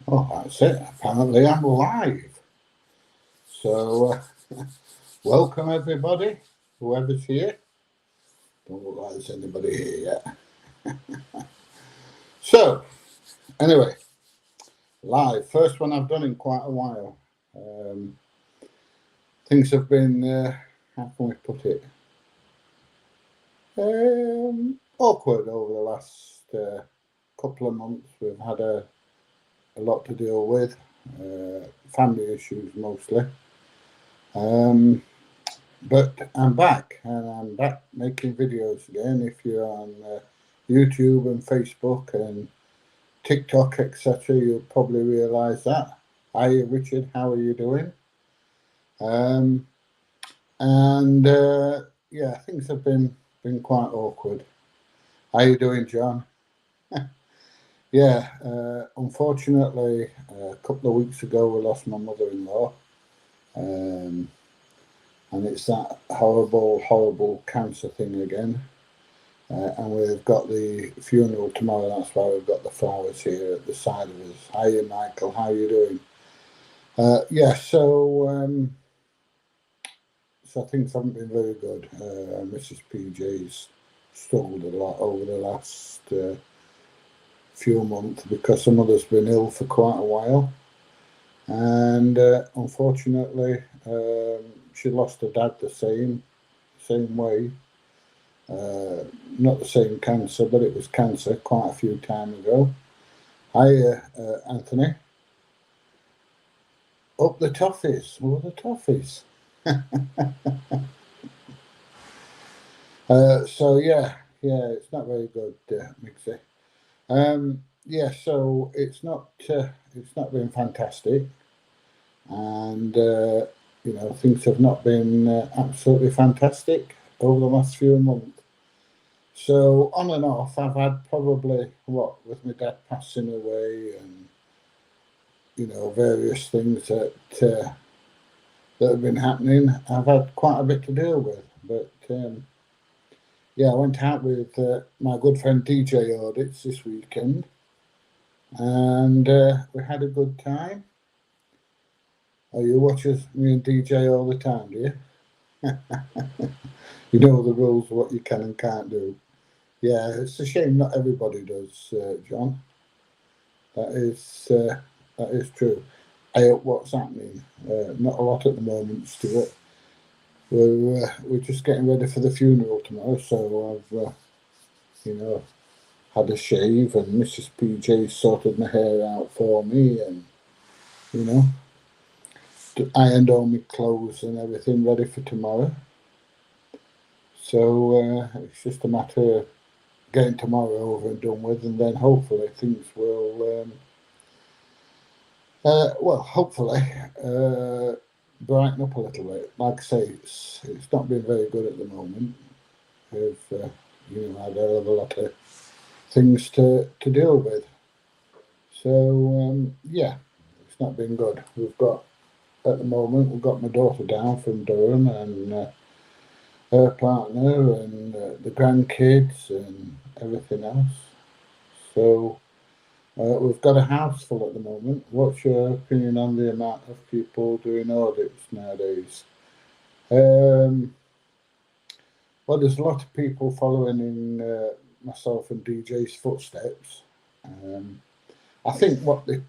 Oh, that's it. Apparently, I'm live. So, welcome everybody, whoever's here. Don't look like there's anybody here yet. So, anyway, live. First one I've done in quite a while. Things have been, how can we put it? Awkward over the last couple of months. We've had a lot to deal with, family issues mostly. But I'm back, and I'm back making videos again. If you're on YouTube and Facebook and TikTok, etc., you'll probably realise that. Hi, Richard. How are you doing? Yeah, things have been quite awkward. How you doing, John? Yeah, unfortunately, a couple of weeks ago, we lost my mother-in-law. And it's that horrible cancer thing again. And we've got the funeral tomorrow. That's why we've got the flowers here at the side of us. Hiya, Michael. How are you doing? Yeah, so things haven't been very good. Mrs. PJ's struggled a lot over the last few months because her mother's been ill for quite a while. And unfortunately, she lost her dad the same way. Not the same cancer, but it was cancer quite a few time ago. Hi, Anthony. Up the toffees. Oh, the toffees. So yeah, it's not very good, Mixie. Yeah, so it's not been fantastic, and things have not been absolutely fantastic over the last few months. So on and off, I've had probably with my dad passing away and various things that have been happening. I've had quite a bit to deal with, but yeah, I went out with my good friend DJ Audits this weekend, and we had a good time. Oh, you watch me and DJ all the time, do you? You know the rules, what you can and can't do. Yeah, it's a shame not everybody does, John. That is true. What's happening? Not a lot at the moment, Stuart. We're just getting ready for the funeral tomorrow, so I've had a shave, and Mrs. PJ sorted my hair out for me, and ironed all my clothes and everything ready for tomorrow. So it's just a matter of getting tomorrow over and done with, and then hopefully things will hopefully brighten up a little bit. Like I say, it's not been very good at the moment. We've had a lot of things to deal with. So yeah, it's not been good. At the moment we've got my daughter down from Durham, and her partner, and the grandkids and everything else. So we've got a house full at the moment. What's your opinion on the amount of people doing audits nowadays? Well, there's a lot of people following in myself and DJ's footsteps. I think what they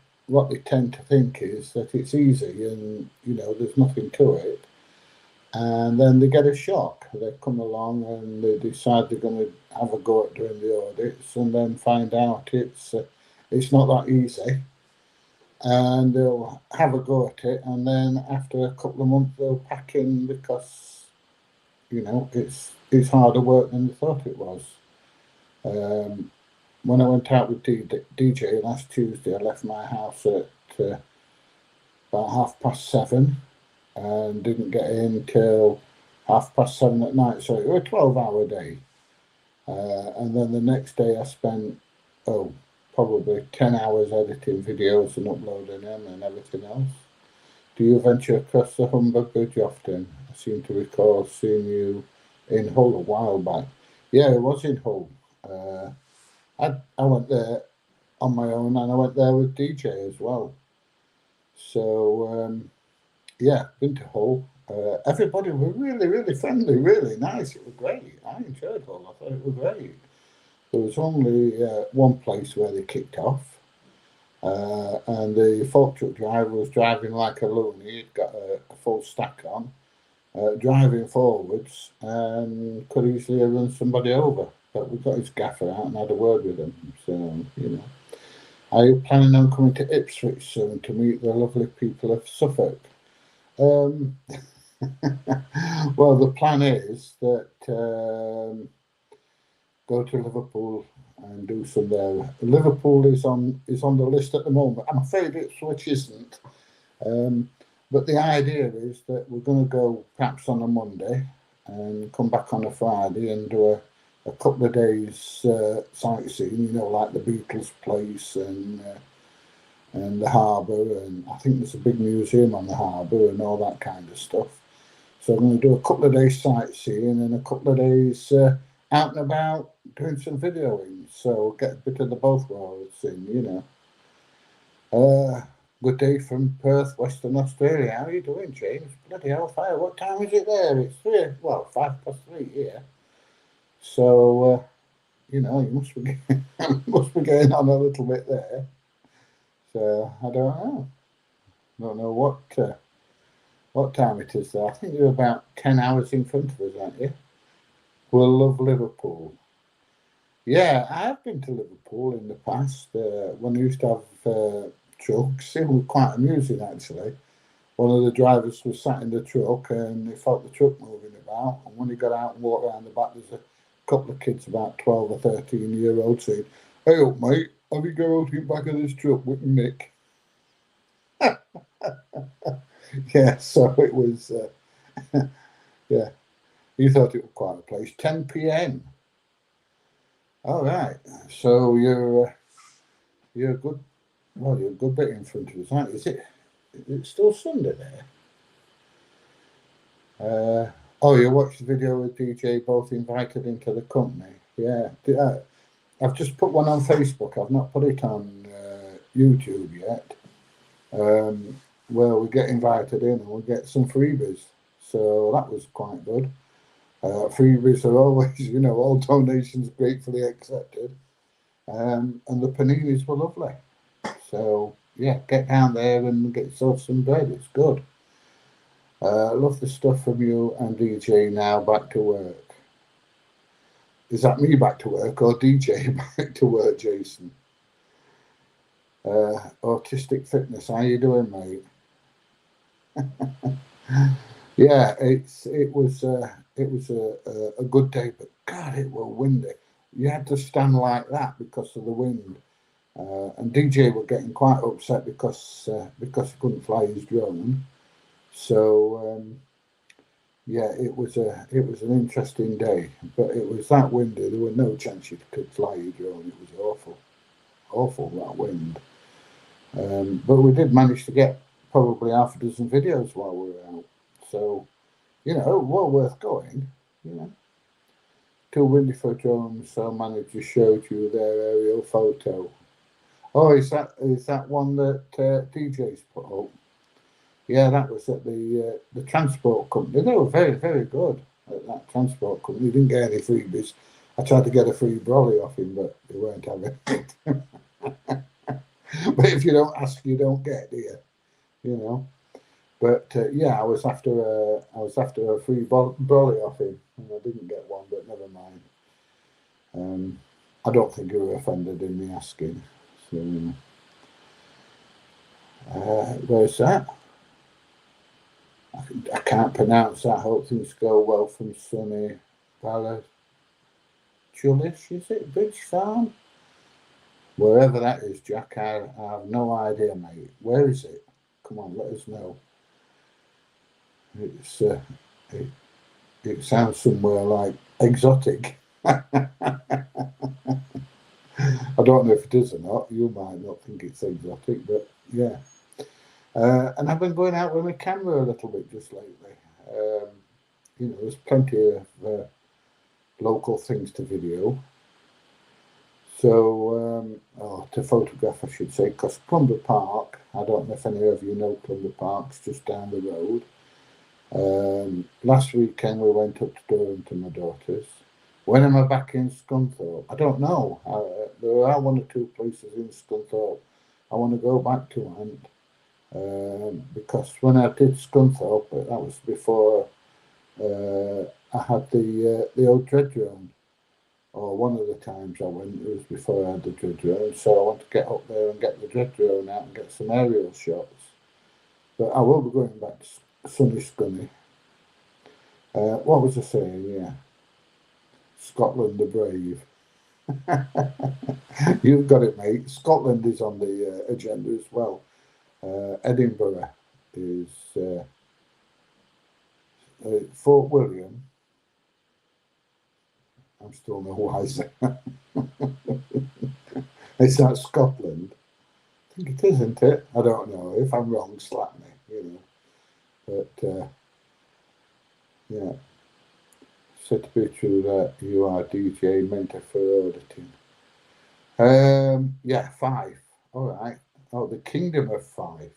tend to think is that it's easy and there's nothing to it, and then they get a shock. They come along and they decide they're going to have a go at doing the audits, and then find out it's not that easy, and they'll have a go at it, and then after a couple of months they'll pack in because it's harder work than they thought it was. When I went out with DJ last Tuesday, I left my house at about 7:30 and didn't get in till 7:30 at night. So it was a 12-hour day. And then the next day I spent, probably 10 hours editing videos and uploading them and everything else. Do you venture across the Humber Bridge often? I seem to recall seeing you in Hull a while back. Yeah, it was in Hull. I went there on my own, and I went there with DJ as well. So yeah, been to Hull. Everybody were really, really friendly, really nice. It was great. I enjoyed Hull. I thought it was great. There was only one place where they kicked off, and the folk truck driver was driving like a loony. He'd got a full stack on, driving forwards, and could easily have run somebody over. But we got his gaffer out and had a word with him. So, you know. Are you planning on coming to Ipswich soon to meet the lovely people of Suffolk? Um, well, the plan is that go to Liverpool and do some there. Liverpool is on the list at the moment. I'm afraid Ipswich isn't. Um, but the idea is that we're going to go perhaps on a Monday and come back on a Friday and do a couple of days sightseeing. You know, like the Beatles place and the harbour, and I think there's a big museum on the harbour and all that kind of stuff. So I'm going to do a couple of days sightseeing and a couple of days out and about doing some videoing. So get a bit of the both worlds in, you know. Good day from Perth, Western Australia. How are you doing, James? Bloody hellfire. What time is it there? It's 3:05 here. So, you know, you must be getting, must be getting on a little bit there. So I don't know. Don't know what time it is there. I think you're about 10 hours in front of us, aren't you? We'll love Liverpool. Yeah, I have been to Liverpool in the past when I used to have trucks. It was quite amusing, actually. One of the drivers was sat in the truck and he felt the truck moving about. And when he got out and walked around the back, there's a couple of kids, about 12 or 13-year-olds, saying, "Hey up, mate, have you go out in the back of this truck with Nick?" Yeah, so it was, yeah, he thought it was quite a place. 10 p.m. All right, so you're a good, well, you're a good bit in front of us, aren't you? Is it still Sunday there? Oh, you watched the video with DJ, both invited into the company. Yeah, I've just put one on Facebook. I've not put it on YouTube yet. Where we get invited in and we get some freebies. So that was quite good. Freebies are always, you know, all donations gratefully accepted. And the paninis were lovely. So yeah, get down there and get yourself some bread. It's good. Love the stuff from you and DJ. Now back to work. Is that me back to work or DJ back to work, Jason? Autistic Fitness, how you doing, mate? Yeah, it was a good day, but God, it was windy. You had to stand like that because of the wind. And DJ were getting quite upset because he couldn't fly his drone. So yeah, it was an interesting day, but it was that windy. There was no chance you could fly your drone. It was awful that wind. But we did manage to get probably half a dozen videos while we were out. So you know, well worth going. You know, too windy for drones, so manager showed you their aerial photo. Oh, is that one that DJ's put up? Yeah, that was at the transport company. They were very, very good at that transport company. He didn't get any freebies. I tried to get a free brolly off him, but they weren't having it. But if you don't ask, you don't get, do you? You know. But yeah, I was after a free brolly off him, and I didn't get one. But never mind. I don't think you were offended in me asking. So where's that? I can't pronounce that. Hope things go well from sunny Balachulish, is it? Bridge Farm? Wherever that is, Jack, I have no idea, mate. Where is it? Come on, let us know. It's it sounds somewhere like exotic. I don't know if it is or not. You might not think it's exotic, but yeah. And I've been going out with my camera a little bit just lately. You know, there's plenty of local things to video. So, to photograph, I should say, because Clumber Park, I don't know if any of you know Clumber Park's just down the road. Last weekend we went up to Durham to my daughter's. When am I back in Scunthorpe? I don't know. There are one or two places in Scunthorpe I want to go back to, because when I did Scunthorpe, that was before I had the old Dreadrone, or one of the times I went, it was before I had the Dreadrone, so I want to get up there and get the Dreadrone out and get some aerial shots. But I will be going back to sunny Scunny. What was I saying? Yeah. Scotland the brave. You've got it, mate. Scotland is on the agenda as well. Edinburgh is Fort William. I'm still no wiser. Is that Scotland? I think it is, isn't it? I don't know. If I'm wrong, slap me, But yeah. Said to be true that you are DJ mentor for auditing. Yeah, Fife. All right. Oh, the Kingdom of Fife.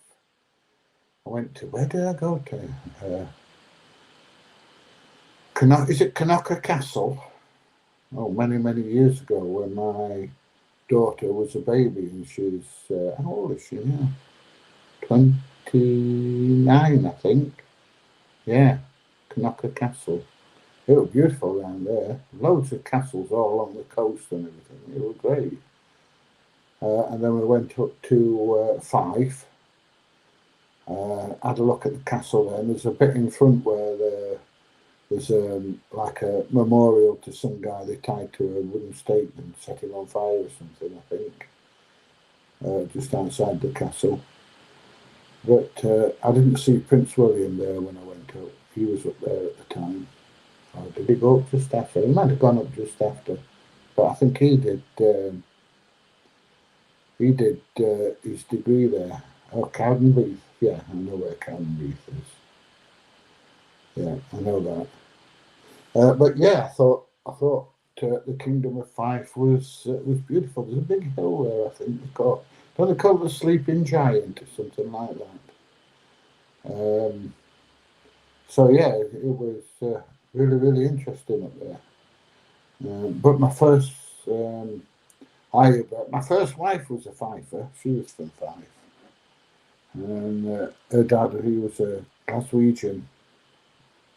I went to, where did I go to? Is it Knocker Castle? Oh, many, many years ago when my daughter was a baby, and she's, how old is she now? 29, I think. Yeah, Knocker Castle. It was beautiful around there. Loads of castles all along the coast and everything. It was great. And then we went up to Fife. Had a look at the castle there. And there's a bit in front where there's like a memorial to some guy they tied to a wooden stake and set him on fire or something, I think. Just outside the castle. But I didn't see Prince William there when I went up. He was up there at the time. Or did he go up just after? He might have gone up just after. But I think he did his degree there. Oh, Cowdenbeath. Yeah, I know where Cowdenbeath is. Yeah, I know that. But yeah, I thought the Kingdom of Fife was beautiful. There's a big hill there, I think. Don't they call it the Sleeping Giant or something like that? So yeah, it was really, really interesting up there. But my first wife was a Fifer. She was from Fife. And her dad, he was a Glaswegian.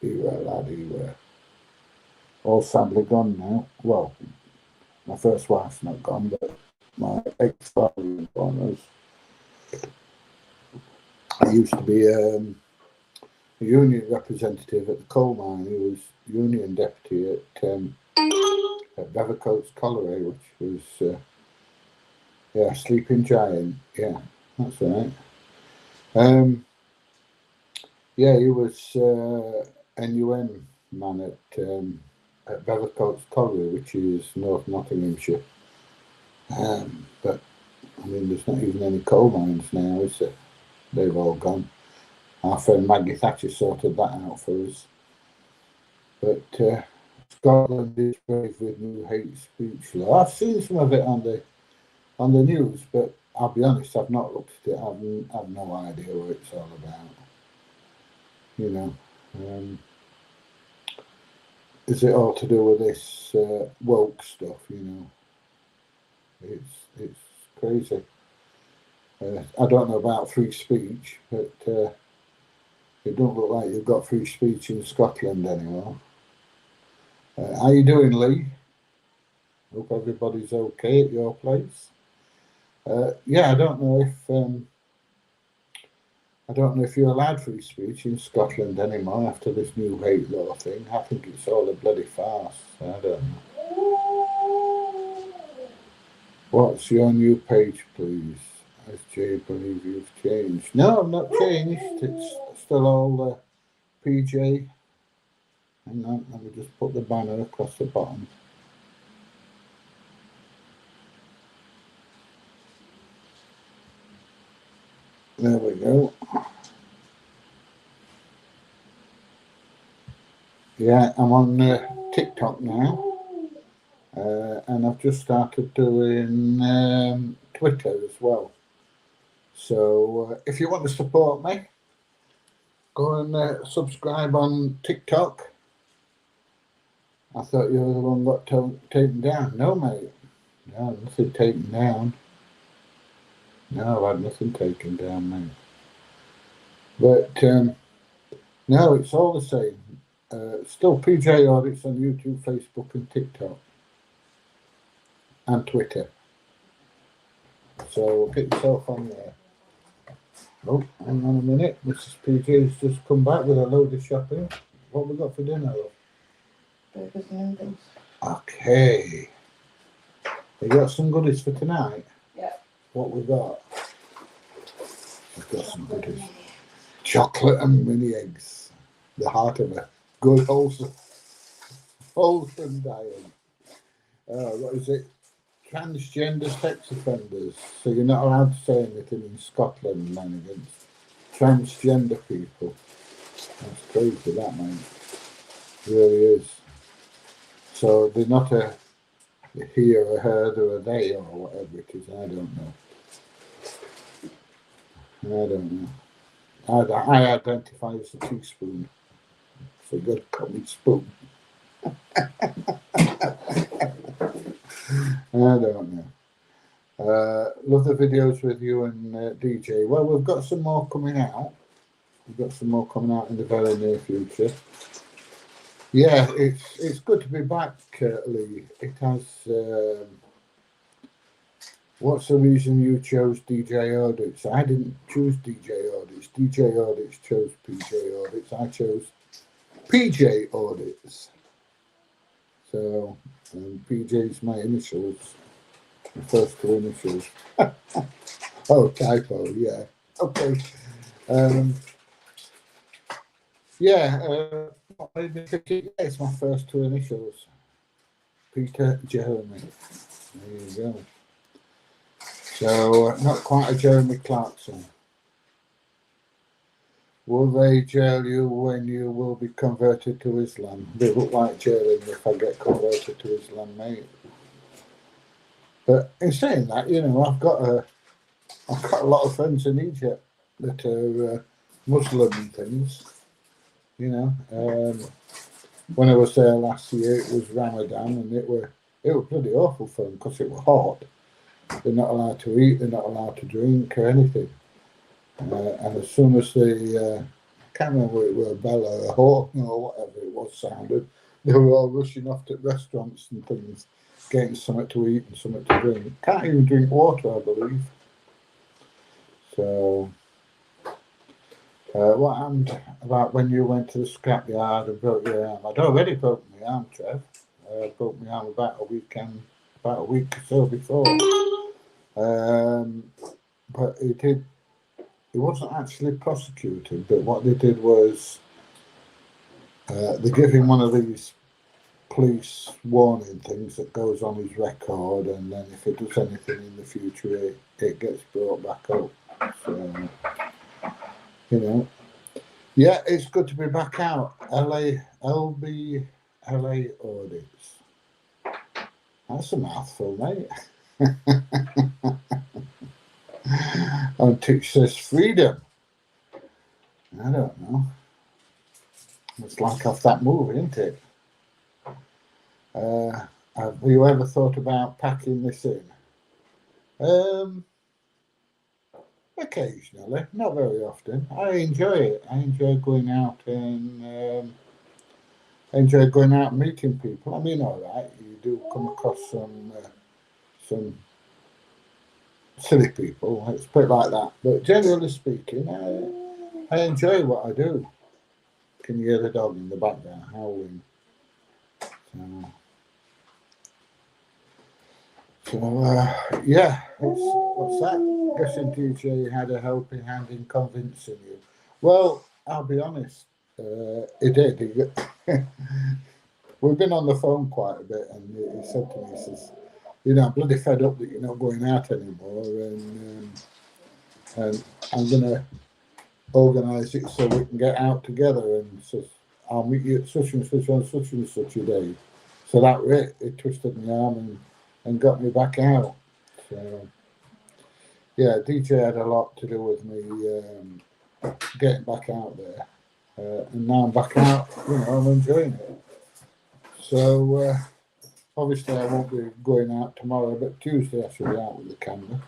He were all sadly gone now. Well, my first wife's not gone, but my ex-father was. I used to be a union representative at the coal mine. He was union deputy at Bevercoats Colliery, which was Sleeping Giant. Yeah, that's right. Yeah, he was NUM man at Bevercoats Colliery, which is North Nottinghamshire. But I mean, there's not even any coal mines now, is there? They've all gone. Our friend Maggie Thatcher sorted that out for us. But Scotland is brave with new hate speech law. I've seen some of it on the news, but I'll be honest, I've not looked at it. I've no idea what it's all about. Is it all to do with this woke stuff? It's crazy. I don't know about free speech, but it don't look like you've got free speech in Scotland anymore. How you doing, Lee? Hope everybody's okay at your place. Yeah, I don't know if you're allowed free speech in Scotland anymore after this new hate law thing. I think it's all a bloody farce. I don't know. What's your new page, please? As Jay, believe you've changed. No, I've not changed. It's still all PJ. Hang on, let me just put the banner across the bottom. There we go. Yeah, I'm on TikTok now. and I've just started doing Twitter as well. So if you want to support me, go and subscribe on TikTok. I thought you were the one got taken down. No, mate. No, nothing taken down. No, I've had nothing taken down, mate. But no, it's all the same. Still PJ Audits on YouTube, Facebook and TikTok. And Twitter. So get yourself on there. Oh, hang on a minute. Mrs. PJ's just come back with a load of shopping. What have we got for dinner, love? Burgers and things. Okay. You got some goodies for tonight? Yeah. What we got? We've got some goodies. Chocolate and mini eggs. The heart of a good wholesome diet. What is it? Transgender sex offenders. So you're not allowed to say anything in Scotland, man, against transgender people. That's crazy, that, man. It really is. So they're not a he or a her, they're a they or whatever it is. I don't know. I identify as a teaspoon. So you got to call me spoon. I don't know. Love the videos with you and DJ. Well, we've got some more coming out. We've got some more coming out in the very near future. Yeah, it's good to be back, Lee. It has. What's the reason you chose DJ Audits? I didn't choose DJ Audits. DJ Audits chose PJ Audits. I chose PJ Audits. So, PJ's my initials. The first two initials. Oh, typo, yeah. Okay. It's my first two initials. Peter Jeremy. There you go. So, not quite a Jeremy Clarkson. Will they jail you when you will be converted to Islam? They look like jailing if I get converted to Islam, mate. But in saying that, you know, I've got a lot of friends in Egypt that are Muslim and things. You know, when I was there last year, it was Ramadan, and it was bloody awful for them because it was hot. They're not allowed to eat, they're not allowed to drink or anything. And as soon as they, I can't remember whether it was a bell or a horn or whatever it was sounded, they were all rushing off to restaurants and things, getting something to eat and something to drink. Can't even drink water, I believe. So, what happened about when you went to the scrapyard and broke your arm? I'd already broken my arm, Trev. I broke my arm about a week or so before. But he wasn't actually prosecuted, but what they did was they give him one of these police warning things that goes on his record, and then if he does anything in the future, it gets brought back up. So, you know, yeah, it's good to be back out. LA Audits. That's a mouthful, mate. And Tick says freedom. I don't know. It's like off that movie, isn't it? Have you ever thought about packing this in? Occasionally, not very often. I enjoy it. I enjoy going out and meeting people. I mean, all right, you do come across some silly people, let's put it like that. But generally speaking, I enjoy what I do. Can you hear the dog in the background howling? So yeah, what's that? Guessing DJ had a helping hand in convincing you. Well, I'll be honest, he did. We've been on the phone quite a bit, and he said to me, he says, you know, I'm bloody fed up that you're not going out anymore, and I'm going to organise it so we can get out together, and says, I'll meet you at such and such on such and such a day. So that was it. He twisted my arm and and got me back out. So yeah, DJ had a lot to do with me getting back out there, and now I'm back out. I'm enjoying it. So obviously I won't be going out tomorrow, but Tuesday I should be out with the camera.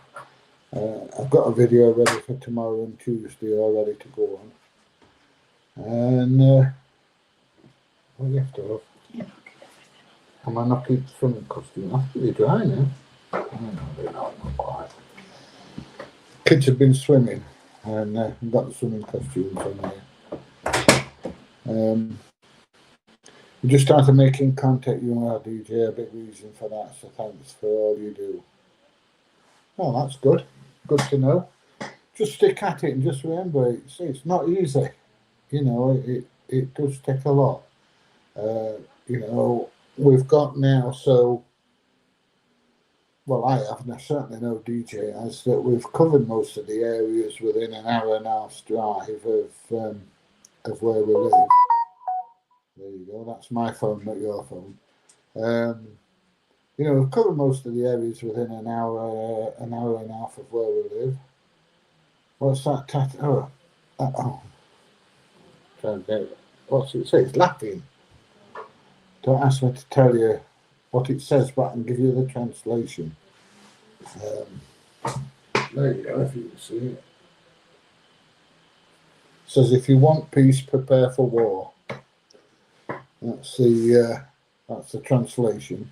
I've got a video ready for tomorrow and Tuesday, all ready to go on. And what do you have to love? Am I not keep the swimming costume? I have to be dry now. No, not quite. Kids have been swimming and got the swimming costumes on there. We just started making contact, you and our DJ, a big reason for that, so thanks for all you do. Oh, that's good. Good to know. Just stick at it and just remember, it's not easy. It does take a lot. We've got now, so, well, I have, and I certainly know DJ has, that we've covered most of the areas within an hour and a half's drive of where we live. There you go, that's my phone, not your phone. We've covered most of the areas within an hour and a half of where we live. What's that? What's it say? It's laughing. Don't ask me to tell you what it says, but I can give you the translation. There you go, if you can see it. It says, if you want peace, prepare for war. That's the translation.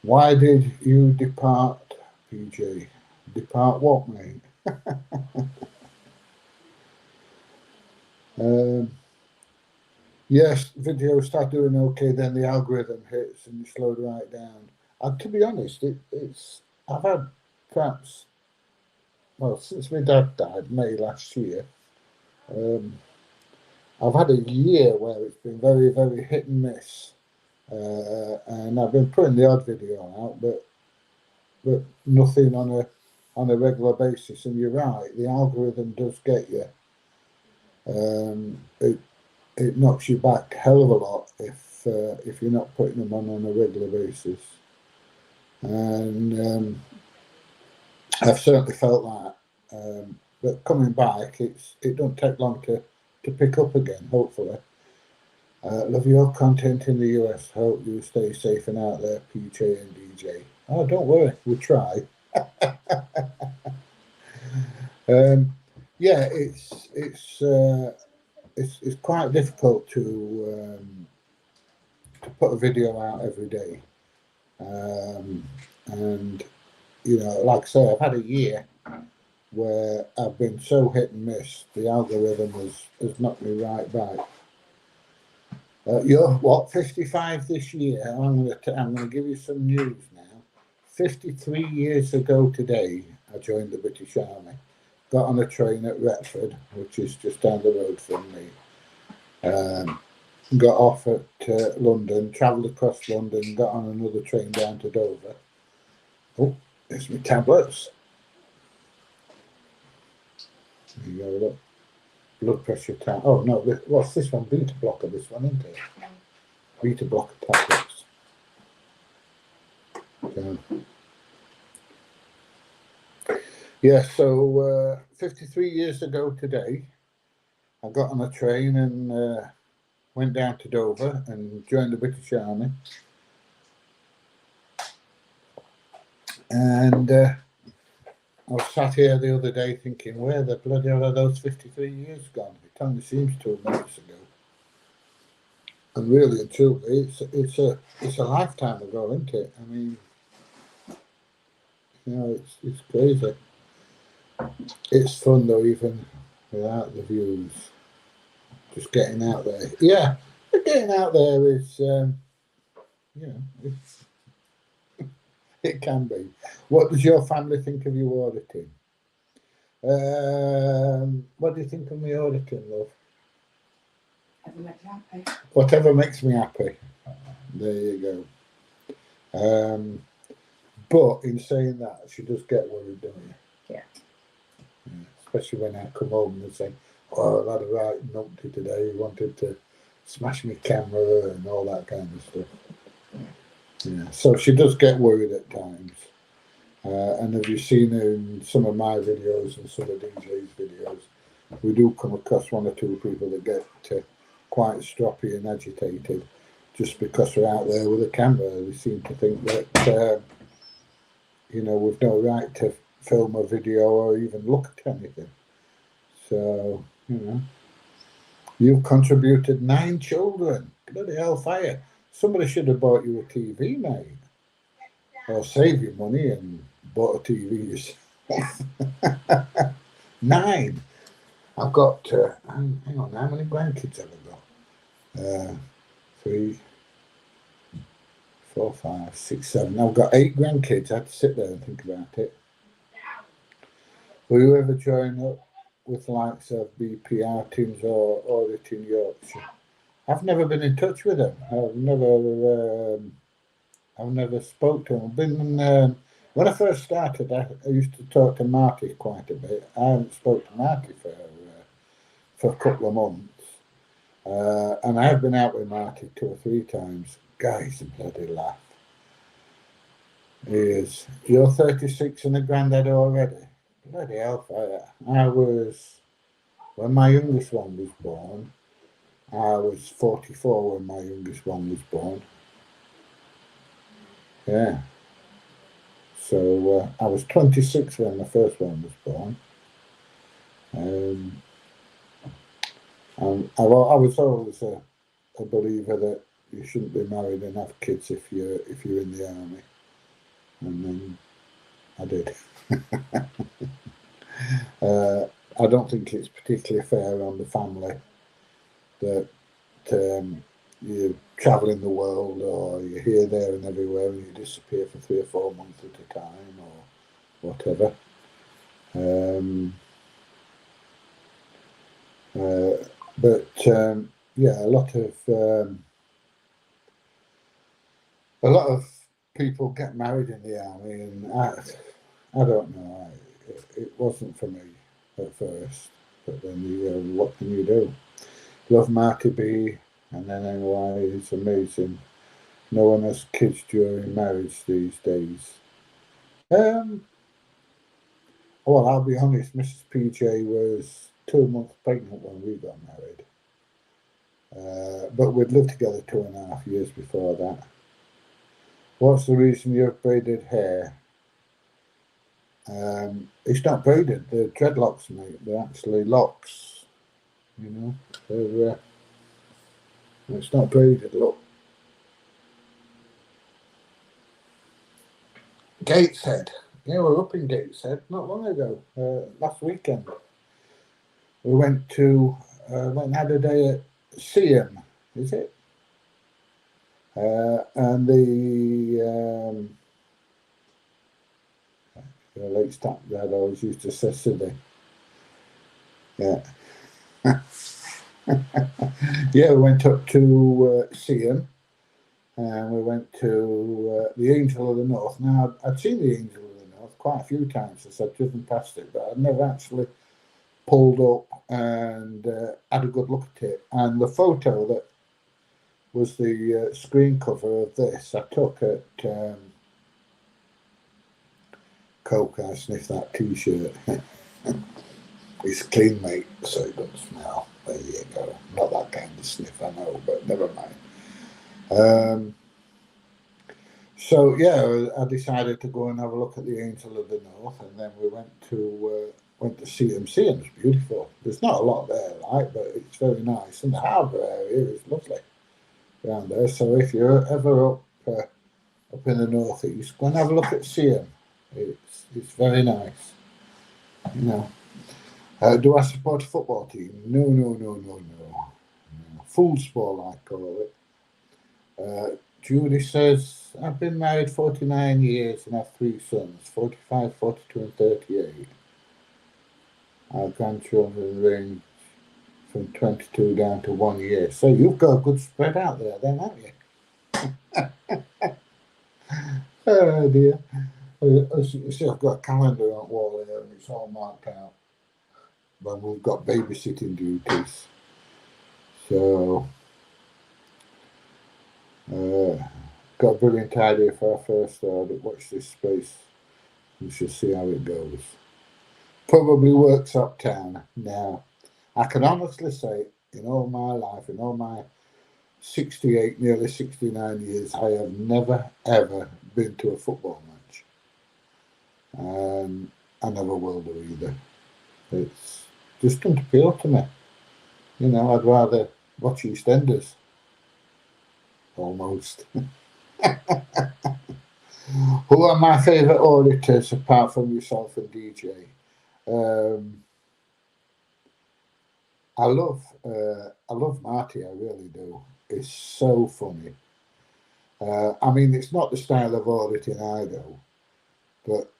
Why did you depart, PJ? Depart what, mate? Yes, videos start doing okay, then the algorithm hits and you slowed right down. To be honest, I've had perhaps, well, since my dad died, May last year, I've had a year where it's been very, very hit and miss. And I've been putting the odd video out, but nothing on a regular basis. And you're right, the algorithm does get you. It knocks you back a hell of a lot if you're not putting them on a regular basis. And I've certainly felt that. But coming back, it don't take long to pick up again, hopefully. Love your content in the US. Hope you stay safe and out there, PJ and DJ. Oh, don't worry, we'll try. Yeah, it's quite difficult to put a video out every day, and like I say, I've had a year where I've been so hit and miss. The algorithm has knocked me right back. You're what, 55 this year? I'm going to give you some news now. 53 years ago today, I joined the British Army. Got on a train at Retford, which is just down the road from me. Got off at London, travelled across London, got on another train down to Dover. Oh, there's my tablets. There you go, look. Blood pressure tab. Oh no, what's this one? Beta blocker, this one, isn't it? Beta blocker tablets. Yeah, so 53 years ago today, I got on a train and went down to Dover and joined the British Army. And I was sat here the other day thinking, where the bloody hell are those 53 years gone? It only seems 2 minutes ago. And really and truly, it's a lifetime ago, isn't it? I mean, it's crazy. It's fun though, even without the views. Just getting out there. Yeah, getting out there is, it can be. What does your family think of you auditing? What do you think of me auditing, love? Whatever makes me happy. There you go. But in saying that, she does get worried, don't you? Yeah. Especially when I come home and say, oh, I've had a right numpty today. He wanted to smash my camera and all that kind of stuff. Yeah. So she does get worried at times. And have you seen in some of my videos and some of DJ's videos, we do come across one or two people that get quite stroppy and agitated just because we're out there with a camera. They seem to think that, we've no right to film a video or even look at anything. So, you've contributed 9 children. Bloody hellfire. Somebody should have bought you a TV, mate. Or save your money and bought a TV yourself. 9. I've got, hang on, how many grandkids have I got? 3, 4, 5, 6, 7. I've got 8 grandkids. I had to sit there and think about it. Will you ever join up with the likes of BPR teams or Auditing Yorkshire? I've never been in touch with them. I've never spoke to them. When I first started, I used to talk to Marty quite a bit. I haven't spoke to Marty for a couple of months. And I've been out with Marty 2 or 3 times. Guy's a bloody laugh. He is. You're 36 and a granddad already? Bloody hellfire. When my youngest one was born, I was 44 when my youngest one was born. Yeah. So I was 26 when the first one was born. And I was always a believer that you shouldn't be married and have kids if you're in the army. And then I did. I don't think it's particularly fair on the family that you travel in the world or you're here, there and everywhere and you disappear for 3 or 4 months at a time or whatever. Yeah, a lot of people get married in the army, and I don't know. It wasn't for me at first, but then what can you do? Love Marty B, and then NY is amazing. No one has kids during marriage these days. Well, I'll be honest. Mrs. PJ was 2 months pregnant when we got married, but we'd lived together 2.5 years before that. What's the reason you have braided hair? It's not braided, they're dreadlocks, mate. They're actually locks, it's not braided, look. Gateshead. Yeah, we were up in Gateshead not long ago, last weekend. We went and had a day at Seaham, is it? And the late stepdad always used to say Sydney. Yeah. Yeah, we went up to Seaham and we went to the Angel of the North. Now, I'd seen the Angel of the North quite a few times since I'd driven past it, but I'd never actually pulled up and had a good look at it. And the photo that was the screen cover of this, I took at Coke. I sniffed that T-shirt. It's clean, mate, so it doesn't smell. There you go. Not that kind of sniff, I know, but never mind. So yeah, I decided to go and have a look at the Angel of the North, and then we went to Seaham. Seaham's beautiful. There's not a lot there, but it's very nice, and the harbour area is lovely around there. So if you're ever up in the northeast, go and have a look at Seaham. It's very nice. Do I support a football team? No. Full sport, I call it. Judy says, I've been married 49 years and have 3 sons, 45, 42 and 38. Our grandchildren range from 22 down to 1 year. So you've got a good spread out there then, haven't you? Oh dear. As you see, I've got a calendar on the wall here and it's all marked out. But we've got babysitting duties. So, got a brilliant idea for our first audit. Watch this space. We shall see how it goes. Probably works uptown. Now, I can honestly say, in all my life, in all my 68, nearly 69 years, I have never, ever been to a football match. And I never will do either. It's just doesn't appeal to me. I'd rather watch EastEnders, almost. Who are my favourite auditors apart from yourself and DJ? Um, I love Marty. I really do. It's so funny. I mean, it's not the style of auditing I do, but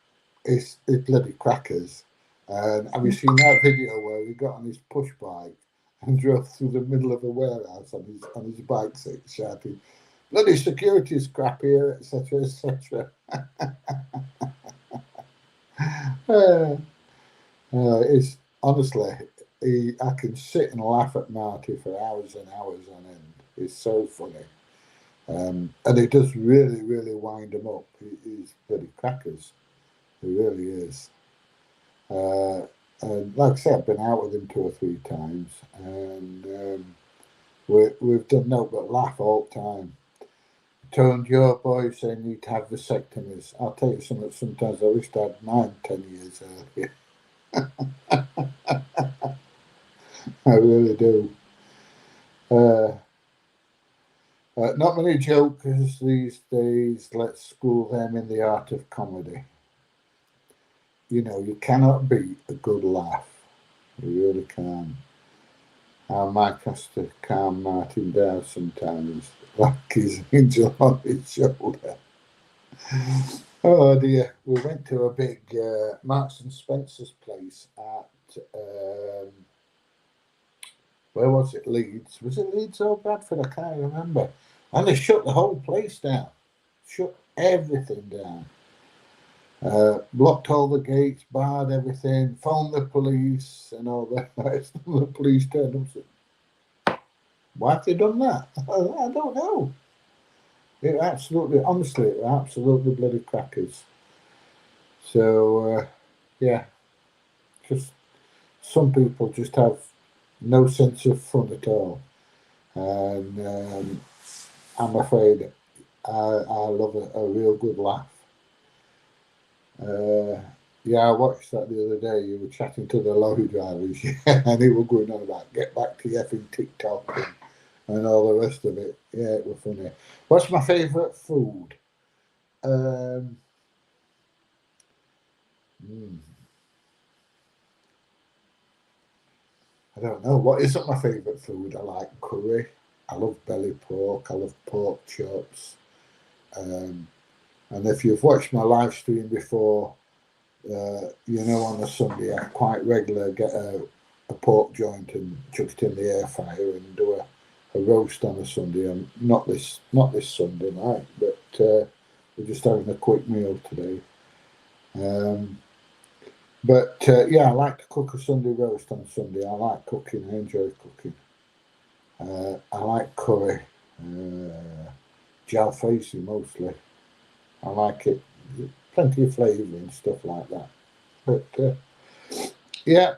it's bloody crackers. And have you seen that video where he got on his push bike and drove through the middle of a warehouse on his bike shouting, "Bloody security's crap here," etc., etc. It's honestly, I can sit and laugh at Marty for hours and hours on end. It's so funny, and it does really, really wind him up. He's bloody crackers. He really is. And like I said, I've been out with him 2 or 3 times, and we've done no but laugh all the time. Turned your boys they need to have vasectomies. I'll tell you something. Sometimes I wish I'd mine 10 years earlier. I really do. Not many jokers these days. Let's school them in the art of comedy. You cannot beat a good laugh. You really can. Mike has to calm Martin down sometimes, like his angel on his shoulder. Oh dear. We went to a big Marks and Spencer's place at where was it? Leeds. Was it Leeds or Bradford? I can't remember. And they shut the whole place down. Shut everything down. Blocked all the gates, barred everything, phoned the police and all that. The police turned up and said, "Why have they done that?" I don't know. It absolutely, honestly, it were absolutely bloody crackers. So, yeah, just some people just have no sense of fun at all. And I'm afraid I love a real good laugh. Yeah, I watched that the other day. You were chatting to the lorry drivers, and they were going on about get back to effing TikTok and all the rest of it. Yeah, it was funny. What's my favourite food? Um, hmm, I don't know. What isn't my favourite food? I like curry. I love belly pork. I love pork chops. Um, and if you've watched my live stream before, on a Sunday, I quite regularly get a pork joint and chuck it in the air fryer and do a roast on a Sunday. And not this Sunday night, but we're just having a quick meal today. But yeah, I like to cook a Sunday roast on Sunday. I like cooking. I enjoy cooking. I like curry, jalfrezi mostly. I like it. Plenty of flavour and stuff like that. But yeah,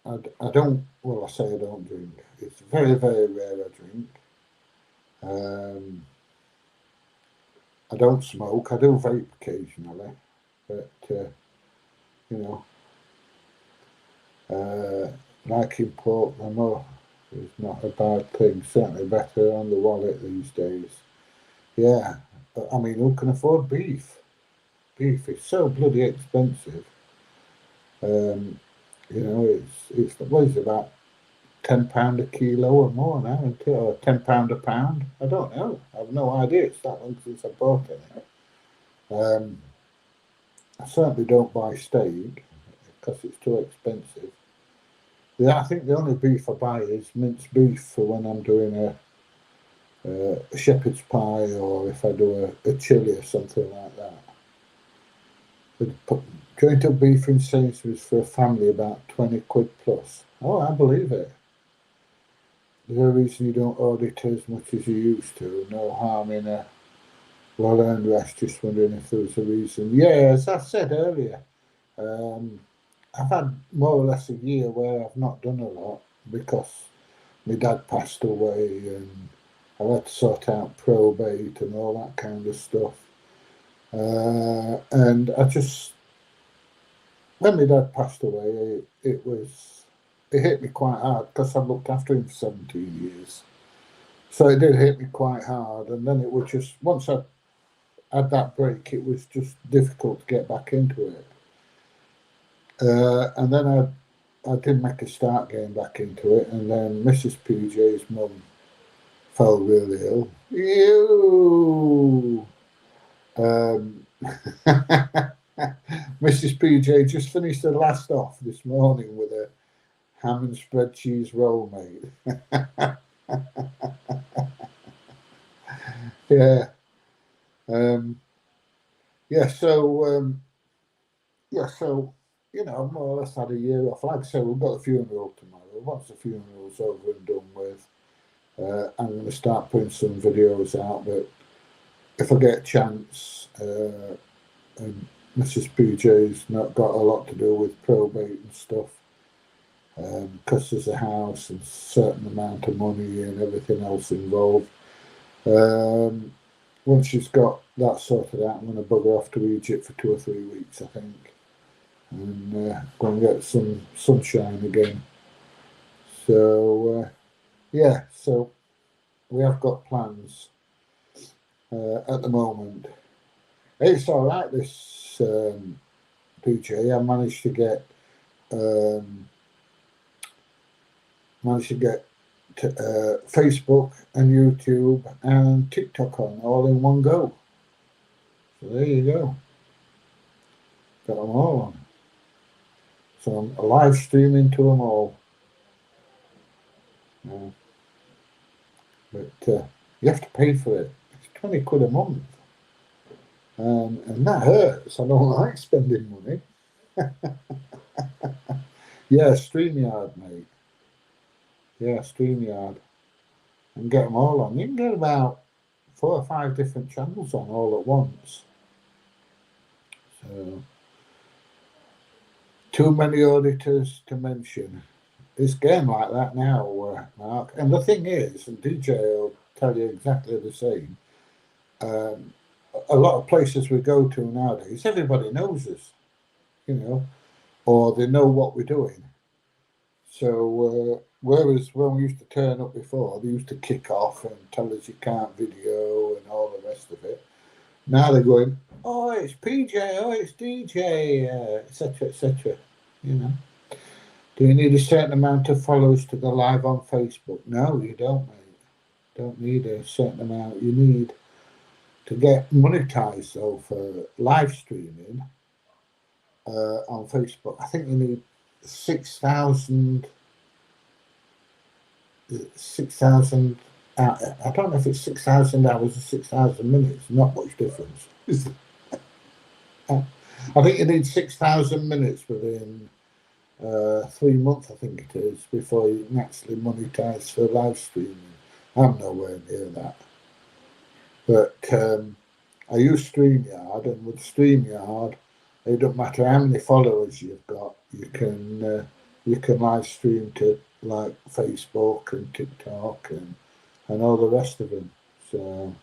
I don't. Well, I say I don't drink. It's very, very rare I drink. Um, I don't smoke. I do vape occasionally, but you know, liking pork no more is not a bad thing. Certainly better on the wallet these days. Yeah, but I mean, who can afford beef? Beef is so bloody expensive. Um, it's what is it, about £10 a kilo or more now, isn't it? Or £10 a pound. I don't know. I have no idea. It's that long since I bought it. I certainly don't buy steak because it's too expensive. Yeah, I think the only beef I buy is minced beef for when I'm doing a shepherd's pie or if I do a chili or something like that. But going to beef in Sainsbury's for a family about 20 quid plus. Oh, I believe it. There's a reason you don't audit as much as you used to. No harm in well earned rest. Just wondering if there was a reason. Yeah, as I said earlier, I've had more or less a year where I've not done a lot because my dad passed away and I had to sort out probate and all that kind of stuff. And I just, when my dad passed away, it hit me quite hard because I looked after him for 17 years. So it did hit me quite hard. And then it was just, once I had that break, it was just difficult to get back into it. And then I did make a start getting back into it. And then Mrs. PJ's mum fell really ill. Ew. Mrs. PJ just finished the last off this morning with a ham and spread cheese roll, mate. Yeah. Um, yeah, so more or less had a year off. Like I said, we've got a funeral tomorrow. Once the funeral's over and done with, I'm going to start putting some videos out. But if I get a chance, and Mrs. PJ's not got a lot to do with probate and stuff, because there's a house and a certain amount of money and everything else involved. Once she's got that sorted out, I'm going to bugger off to Egypt for 2 or 3 weeks, I think, and go and get some sunshine again. So, so we have got plans at the moment. It's all right, this PJ. I managed to get Facebook and YouTube and TikTok on all in one go. So there you go. Got them all on. So I'm live streaming to them all. But you have to pay for it. It's 20 quid a month. And that hurts. I don't like spending money. Yeah, StreamYard, mate. Yeah, StreamYard. And get them all on. You can get about 4 or 5 different channels on all at once. So, too many auditors to mention. It's getting like that now, Mark. And the thing is, and DJ will tell you exactly the same, a lot of places we go to nowadays, everybody knows us, or they know what we're doing. So whereas when we used to turn up before, they used to kick off and tell us you can't video and all the rest of it. Now they're going, oh, it's PJ, oh, it's DJ, etc., etc. Do you need a certain amount of followers to go live on Facebook? No, you don't, mate. Don't need a certain amount. You need to get monetized, though, for live streaming on Facebook. I think you need 6,000. I don't know if it's 6,000 hours or 6,000 minutes. Not much difference. I think you need 6,000 minutes within 3 months, I think it is, before you can actually monetize for live streaming. I'm nowhere near that. But I use StreamYard, and with StreamYard, it doesn't matter how many followers you've got, you can live stream to like Facebook and TikTok and all the rest of them. So,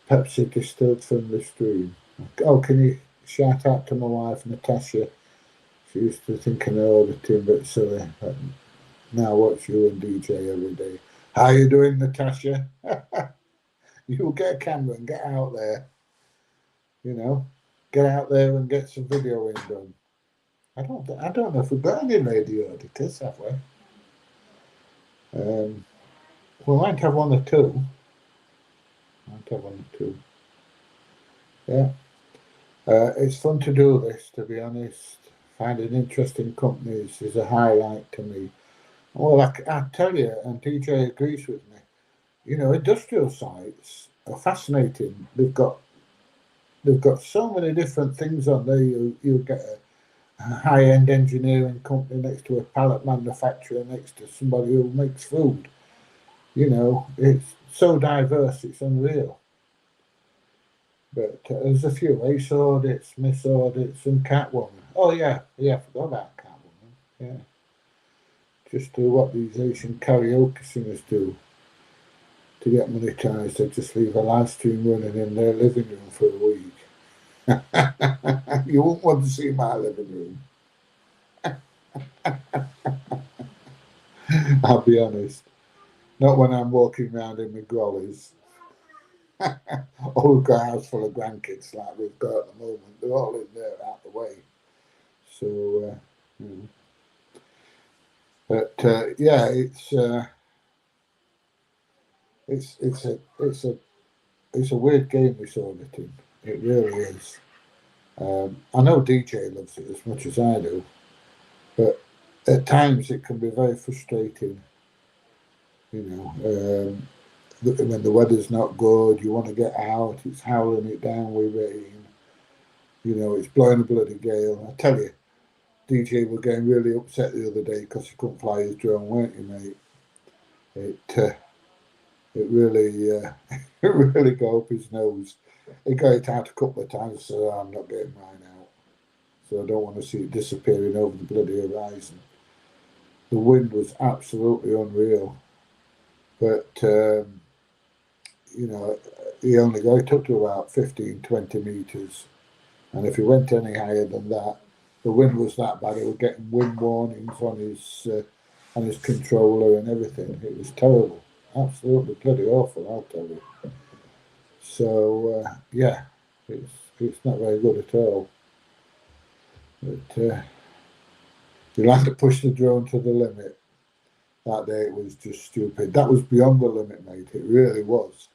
Pepsi distilled from the stream. Oh, can you shout out to my wife, Natasha? She used to think an auditing bit silly, but now watch you and DJ every day. How you doing, Natasha? You get a camera and get out there. Get out there and get some videoing done. I don't know if we've got any lady auditors, have we? We might have 1 or 2. Yeah. It's fun to do this, to be honest. Finding interesting companies is a highlight to me. Well, I tell you, and DJ agrees with me, industrial sites are fascinating. They've got so many different things on there. You get a high-end engineering company next to a pallet manufacturer next to somebody who makes food. You know, it's so diverse, it's unreal. But there's a few ace audits, miss audits, and Catwoman. Oh yeah, I forgot about Catwoman. Yeah, just do what these Asian karaoke singers do to get monetized. They just leave a live stream running in their living room for a week. You won't want to see my living room. I'll be honest. Not when I'm walking around in my grollies. Or we've got a house full of grandkids like we've got at the moment. They're all in there out the way. So, you know. But yeah, it's a weird game, this auditing. It really is. I know DJ loves it as much as I do, but at times it can be very frustrating. You know, when the weather's not good, you want to get out. It's howling it down with rain. You know, it's blowing a bloody gale. I tell you, DJ was getting really upset the other day because he couldn't fly his drone, weren't you, mate? It really, it really got up his nose. He got it out a couple of times, so I'm not getting mine out. So I don't want to see it disappearing over the bloody horizon. The wind was absolutely unreal, but you know, he only got it up to about 15, 20 meters, and if he went any higher than that, the wind was that bad. He was getting wind warnings on his controller and everything. It was terrible, absolutely bloody awful. I'll tell you. So yeah, it's not very good at all. But you'll have to push the drone to the limit. That day it was just stupid. That was beyond the limit, mate. It really was.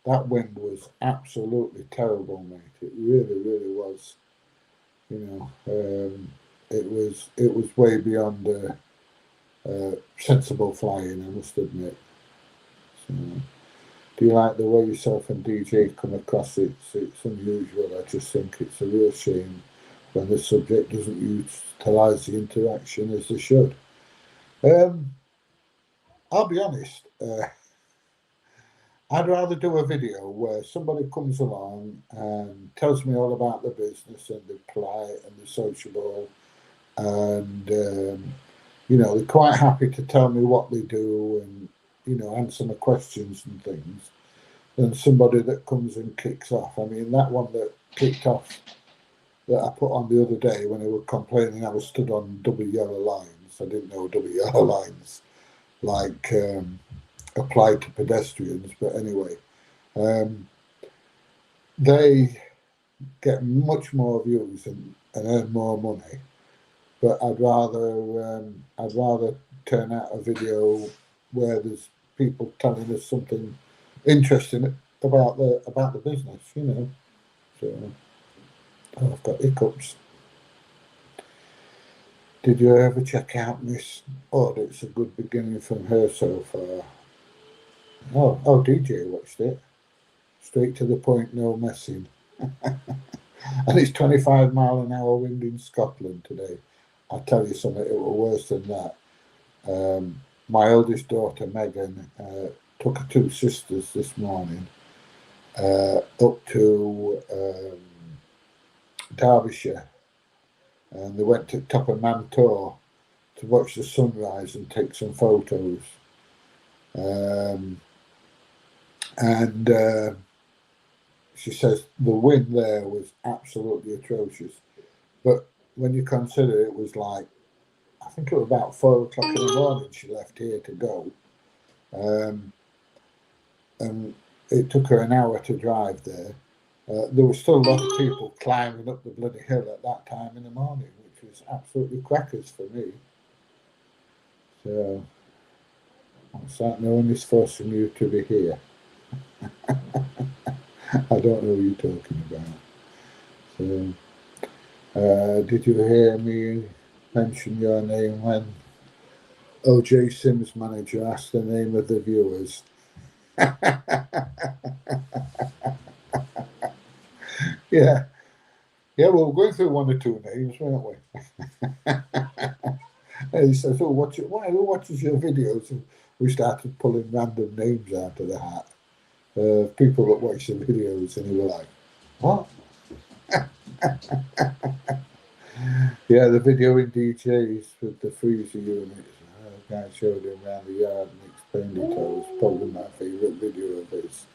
That wind was absolutely terrible, mate. It really, really was. You know, it was way beyond sensible flying. I must admit. So, do you like the way yourself and DJ come across? It's unusual. I just think it's a real shame when the subject doesn't utilise the interaction as they should. Um, I'll be honest. I'd rather do a video where somebody comes along and tells me all about the business and they're polite and they're sociable and you know they're quite happy to tell me what they do and you know answer my questions and things than somebody that comes and kicks off. I mean that one that kicked off that I put on the other day when they were complaining I was stood on double yellow lines. I didn't know double yellow lines like applied to pedestrians, but anyway. Um, they get much more views and earn more money. But I'd rather turn out a video where there's people telling us something interesting about the business, you know. So oh, I've got hiccups. Did you ever check out Miss? Oh, it's a good beginning from her so far. DJ watched it. Straight to the point, no messing. And it's 25-mile-an-hour wind in Scotland today. I'll tell you something, it was worse than that. My eldest daughter, Megan, took her two sisters this morning up to Derbyshire and they went to top of Mantor to watch the sunrise and take some photos. And she says the wind there was absolutely atrocious. But when you consider it was like, I think it was about 4 o'clock in the morning she left here to go. And it took her an hour to drive there. There were still a lot of people climbing up the bloody hill at that time in the morning, which was absolutely crackers for me. So, what's that? No one is forcing you to be here. I don't know what you're talking about. So, did you hear me mention your name when OJ Sims manager asked the name of the viewers? Yeah, well, we're going through one or two names, weren't we? And he says, "Oh, who watches your videos?" we started pulling random names out of the hat. People that watch the videos and they were like, what? Yeah, the video in DJs with the freezer units. A guy showed him around the yard and explained it all. It's probably my favourite video of his.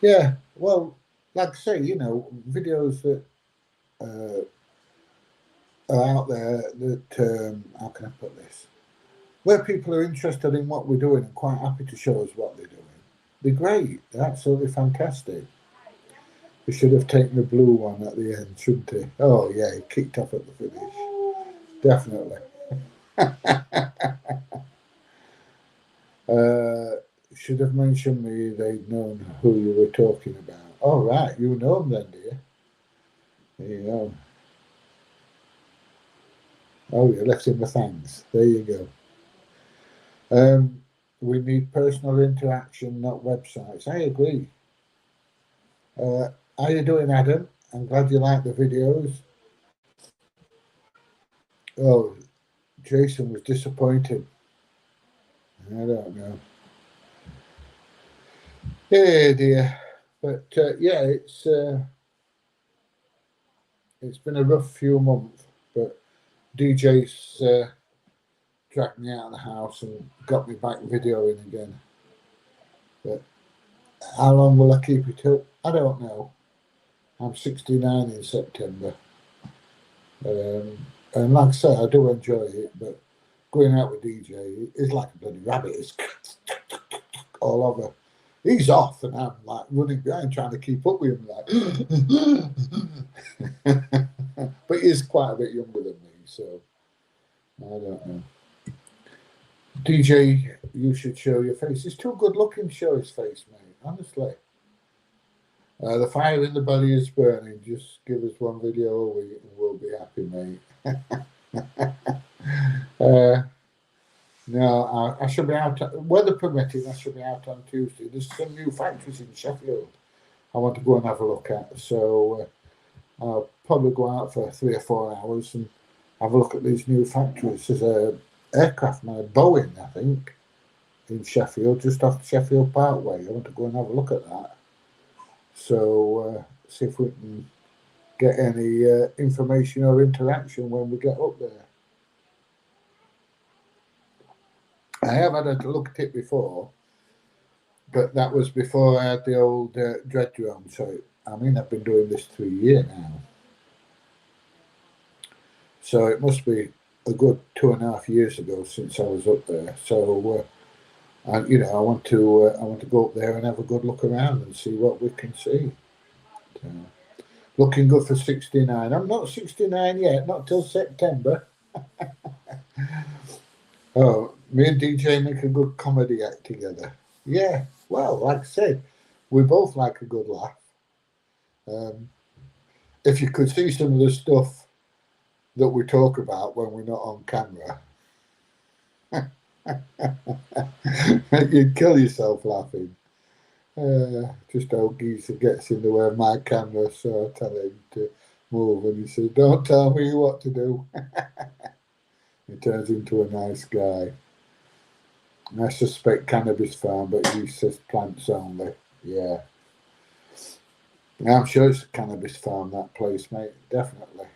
Yeah, well, like I say, videos that are out there that, how can I put this? Where people are interested in what we're doing and quite happy to show us what they're doing. They're great. They're absolutely fantastic. They should have taken the blue one at the end, shouldn't he? Oh, yeah, he kicked off at the finish. Definitely. Should have mentioned me, they'd known who you were talking about. Oh, right, you know them then, do you? There you go. Oh, you left him the thanks. There you go. We need personal interaction, not websites. I agree. How you doing, Adam? I'm glad you like the videos. Oh, Jason was disappointed. I don't know. Hey dear, but yeah, it's been a rough few months. But DJ's dragged me out of the house and got me back videoing again. But how long will I keep it up? I don't know. I'm 69 in September. And like I say, I do enjoy it, but going out with DJ is like a bloody rabbit. It's all over. He's off, and I'm like running behind trying to keep up with him. Like, but he's quite a bit younger than me, so I don't know. DJ, you should show your face. He's too good looking to show his face, mate. Honestly. The fire in the belly is burning. Just give us one video, we'll be happy, mate. No, I should be out, weather permitting, I should be out on Tuesday. There's some new factories in Sheffield I want to go and have a look at. So I'll probably go out for 3 or 4 hours and have a look at these new factories. There's a aircraft, Boeing, I think, in Sheffield, just off Sheffield Parkway. I want to go and have a look at that. So see if we can get any information or interaction when we get up there. I have had a look at it before, but that was before I had the old dread drone. So, I mean, I've been doing this 3 years now. So it must be a good 2.5 years ago since I was up there. So, I want to go up there and have a good look around and see what we can see. Looking good for 69. I'm not 69 yet, not till September. Oh, me and DJ make a good comedy act together. Yeah, well, like I said, we both like a good laugh. If you could see some of the stuff that we talk about when we're not on camera, you'd kill yourself laughing. Just how Geezer gets in the way of my camera, so I tell him to move, and he says, "Don't tell me what to do." He turns into a nice guy. I suspect cannabis farm, but he says plants only. Yeah. I'm sure it's a cannabis farm, that place, mate. Definitely.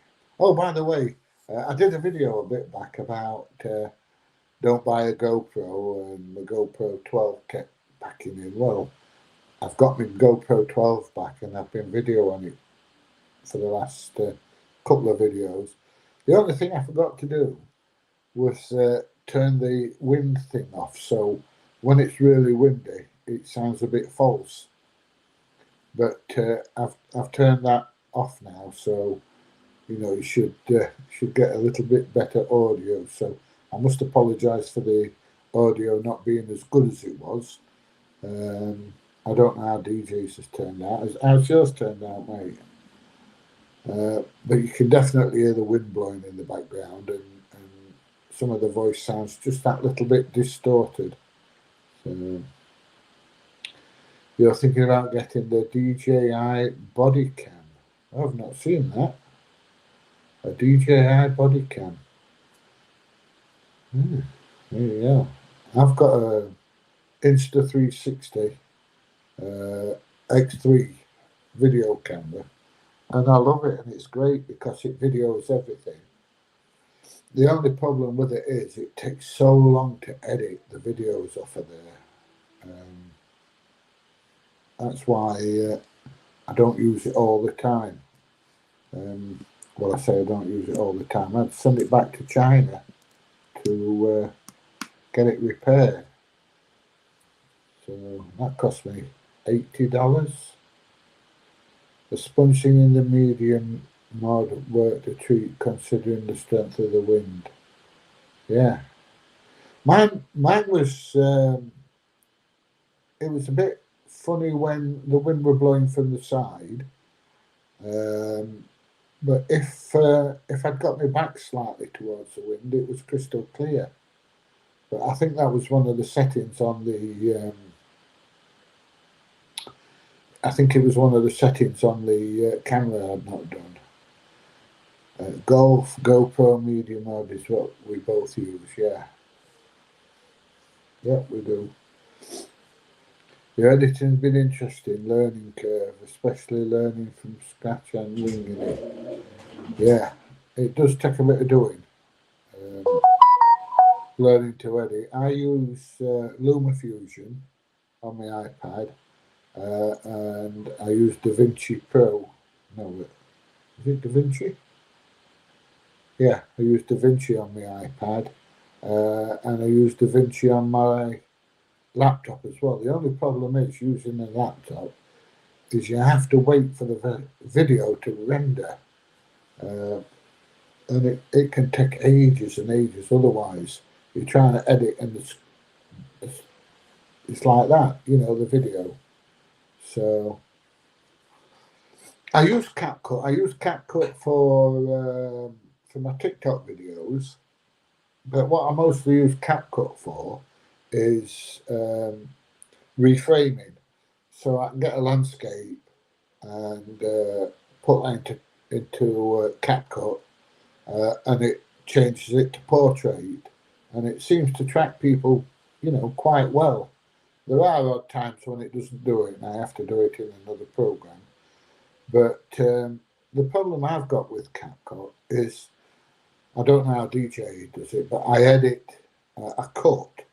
Oh, by the way, I did a video a bit back about don't buy a GoPro, and the GoPro 12 kept backing in. Well, I've got my GoPro 12 back, and I've been videoing it for the last couple of videos. The only thing I forgot to do was turn the wind thing off. So when it's really windy, it sounds a bit false. But I've turned that off now, so you should get a little bit better audio. So I must apologise for the audio not being as good as it was. I don't know how DJ's has turned out. How's yours turned out, mate? But you can definitely hear the wind blowing in the background, and some of the voice sounds just that little bit distorted. So you're thinking about getting the DJI body cam. I've not seen that. A DJI body cam. There you go. I've got a Insta360 X3 video camera, and I love it, and it's great because it videos everything. The only problem with it is it takes so long to edit the videos off of there. That's why I don't use it all the time. Well, I say I don't use it all the time. I'd send it back to China to get it repaired. So that cost me $80. The sponging in the medium mod worked a treat considering the strength of the wind. Yeah, mine was. It was a bit funny when the wind were blowing from the side. But if I'd got my back slightly towards the wind, it was crystal clear. But I think that was one of the settings on the. I think it was one of the settings on the camera I'd not done. GoPro medium mode is what we both use. Yeah. Yep, we do. The editing's been interesting, learning curve, especially learning from scratch and winging it. Yeah, it does take a bit of doing. Learning to edit. I use LumaFusion on my iPad, and I use DaVinci Pro. No, is it DaVinci? Yeah, I use DaVinci on my iPad, and I use DaVinci on my laptop as well. The only problem is using a laptop is you have to wait for the video to render, and it can take ages and ages. Otherwise, you're trying to edit and it's like that, the video. So I use CapCut. I use CapCut for my TikTok videos, but what I mostly use CapCut for is reframing. So I can get a landscape and put that into CapCut, and it changes it to portrait, and it seems to track people, quite well. There are odd times when it doesn't do it, and I have to do it in another program. But the problem I've got with CapCut is I don't know how DJ does it, but I edit a cut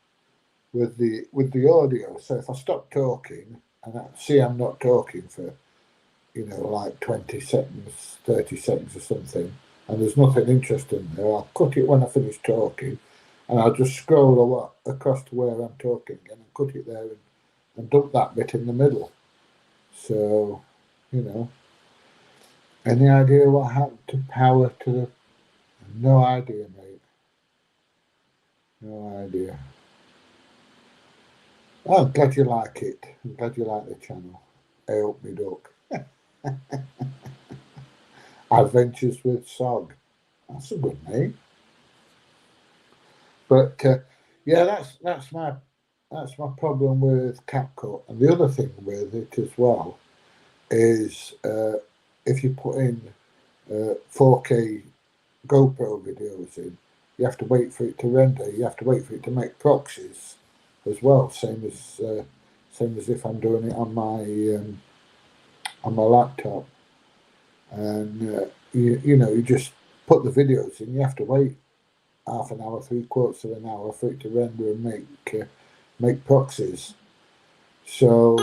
with the audio. So if I stop talking and I see I'm not talking for like 20 seconds, 30 seconds or something, and there's nothing interesting there, I'll cut it when I finish talking, and I'll just scroll across to where I'm talking again and cut it there and dump that bit in the middle. So, any idea what happened to power to the... No idea, mate. No idea. Oh, I'm glad you like it. I'm glad you like the channel. I hope me duck. Adventures with Sog. That's a good name. But yeah, that's my problem with CapCut. And the other thing with it as well is if you put in 4K GoPro videos in, you have to wait for it to render. You have to wait for it to make proxies as well. Same as if I'm doing it on my laptop. And you just put the videos in. You have to wait half an hour, 3/4 of an hour for it to render and make proxies. So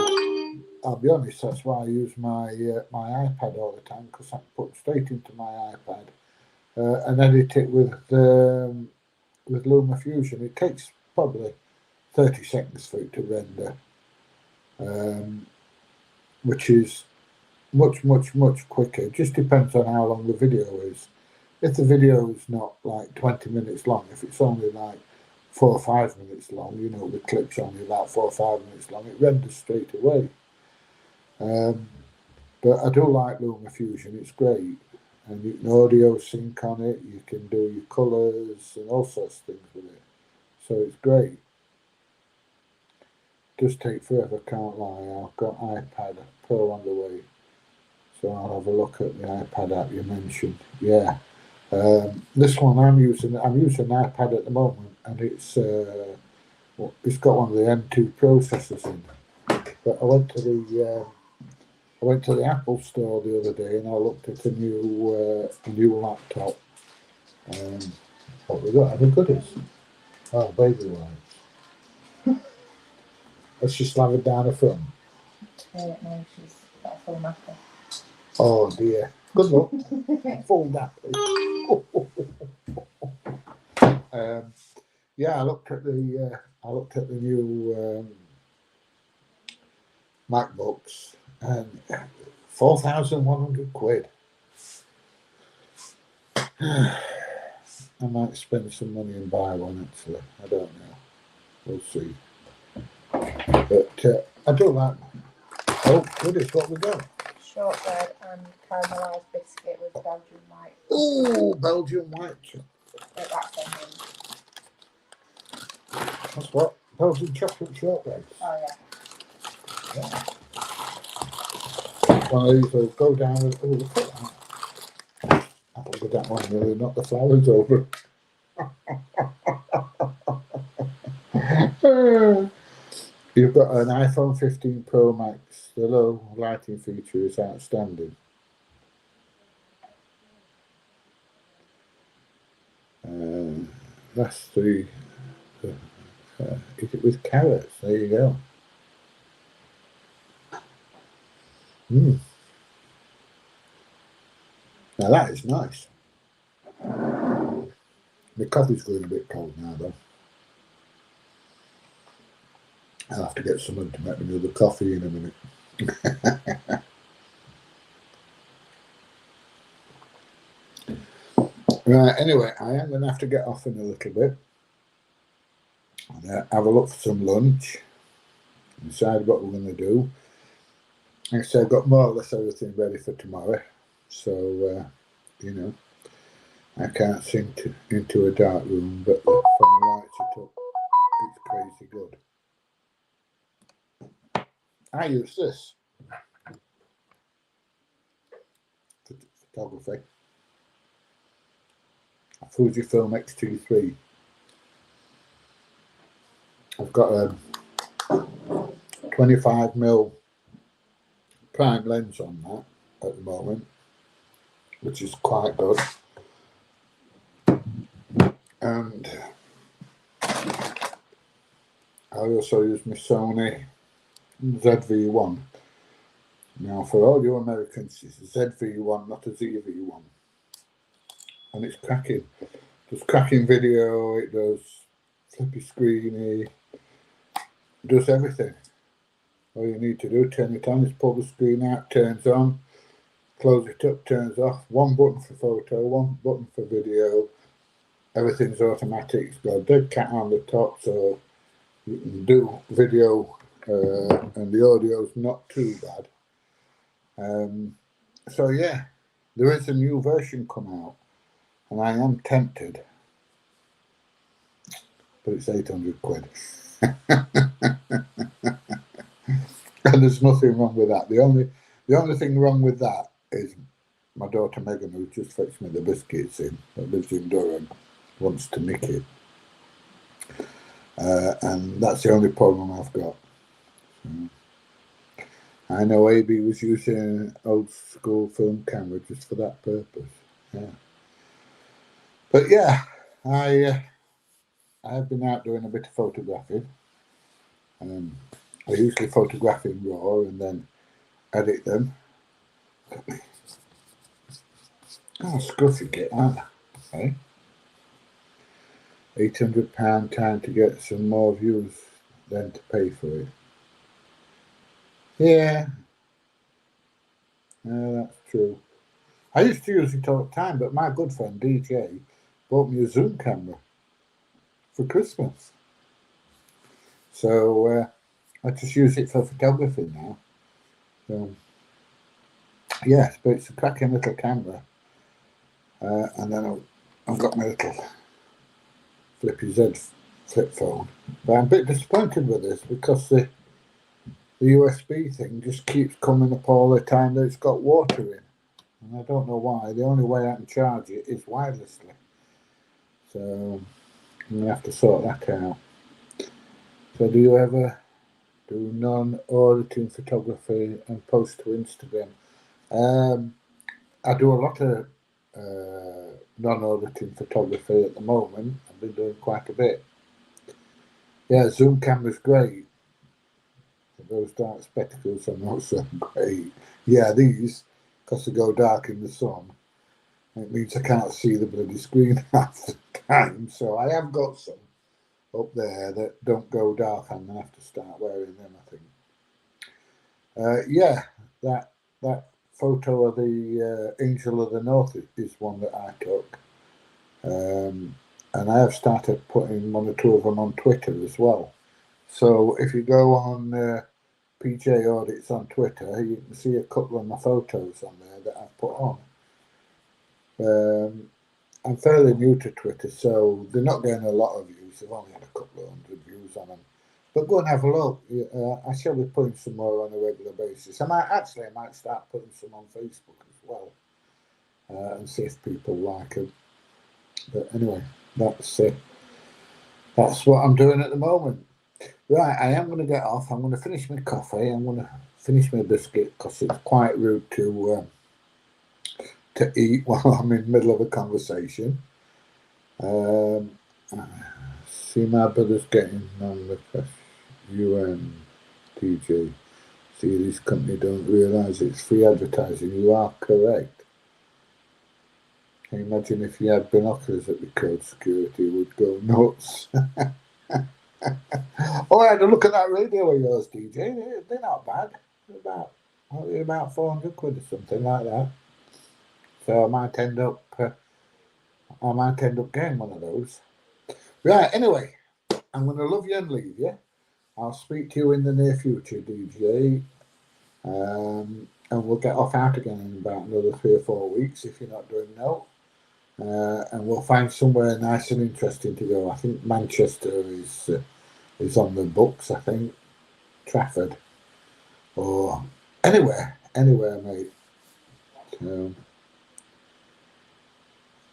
I'll be honest, that's why I use my iPad all the time, because I can put straight into my iPad and edit it with LumaFusion. It takes probably 30 seconds for it to render, which is much, much, much quicker. It just depends on how long the video is. If the video is not like 20 minutes long, if it's only like 4 or 5 minutes long, the clip's only about 4 or 5 minutes long, it renders straight away. But I do like LumaFusion, it's great. And you can audio sync on it, you can do your colours and all sorts of things with it. So it's great. It does take forever, can't lie. I've got iPad Pro on the way. So I'll have a look at the iPad app you mentioned. Yeah. This one I'm using an iPad at the moment, and it's Well, it's got one of the M2 processors in. But I went to the Apple store the other day and I looked at a new laptop. What we got? Any goodies? Oh, baby wipes. Has she slathered down her front? No, she's got a full nappy. Oh dear. Good luck. Full nappy. Yeah, I looked at the new MacBooks and £4,100. I might spend some money and buy one actually. I don't know. We'll see. But I do like mine. Oh, goodness, what we got? Shortbread and caramelised biscuit with Belgian white. Oh, Belgian white chocolate. That's on them. That's what? Belgian chocolate shortbread. Oh Yeah. One of these will go down with. Oh, look at that. That'll go down one really, knock the flowers over. You've got an iPhone 15 Pro Max. The low lighting feature is outstanding. That's the eat it with carrots. There you go. Now that is nice. The coffee's going a bit cold now though. I'll have to get someone to make me another coffee in a minute. Right, anyway, I am going to have to get off in a little bit. And, have a look for some lunch. Decide what we're going to do. Like I said, I've got more or less everything ready for tomorrow. So, you know, I can't sing into a dark room, but when the lights are up, it's crazy good. I use this for photography. A Fujifilm X-T3. I've got a 25mm prime lens on that at the moment, which is quite good. And I also use my Sony ZV-1. Now, for all you Americans, it's a ZV-1, not a ZV-1. And it's cracking. It does cracking video, it does flippy screeny, it does everything. All you need to do, turn it on, is pull the screen out, turns on, close it up, turns off. One button for photo, one button for video. Everything's automatic. It's got a dead cat on the top, so you can do video and the audio's not too bad. So yeah, there is a new version come out, and I am tempted, but it's £800. And there's nothing wrong with that. The only thing wrong with that is my daughter Megan, who just fetched me the biscuits in, that lives in Durham, wants to nick it. And that's the only problem I've got. I know AB was using an old school film camera just for that purpose. Yeah. But yeah, I've been out doing a bit of photographing. I usually photograph in RAW and then edit them. Oh, scruffy kit, aren't they? £800 time to get some more views than to pay for it. Yeah, that's true. I used to use it all the time, but my good friend DJ bought me a zoom camera for Christmas. So I just use it for photography now. So yes, but it's a cracking little camera. And then I've got my little Flippy Z flip phone. But I'm a bit disappointed with this because the USB thing just keeps coming up all the time that it's got water in. And I don't know why. The only way I can charge it is wirelessly. So I'm going to have to sort that out. So do you ever do non-auditing photography and post to Instagram? I do a lot of non-auditing photography at the moment. I've been doing quite a bit. Yeah, zoom camera's great. Those dark spectacles are not so great. Yeah, these, because they go dark in the sun, it means I can't see the bloody screen half the time. So I have got some up there that don't go dark. I'm going to have to start wearing them, I think. Yeah, that photo of the Angel of the North is one that I took. And I have started putting one or two of them on Twitter as well. So if you go on PJ Audits on Twitter, you can see a couple of my photos on there that I've put on. I'm fairly new to Twitter, so they're not getting a lot of views. They've only had a couple of hundred views on them. But go and have a look. I shall be putting some more on a regular basis. I might start putting some on Facebook as well, and see if people like them. But anyway, that's what I'm doing at the moment. Right, I am going to get off. I'm going to finish my coffee. I'm going to finish my biscuit because it's quite rude to eat while I'm in the middle of a conversation. See, my brother's getting on the press. TJ. See, this company don't realise it's free advertising. You are correct. Can you imagine if you had binoculars at the code security, it would go nuts. Oh, I had a look at that radio of yours, DJ. They're not bad. They're about 400 quid or something like that. So I might end up getting one of those. Right, anyway, I'm going to love you and leave you. I'll speak to you in the near future, DJ. And we'll get off out again in about another 3 or 4 weeks if you're not doing no. And we'll find somewhere nice and interesting to go. I think Manchester is on the books, I think. Trafford. Or anywhere, mate.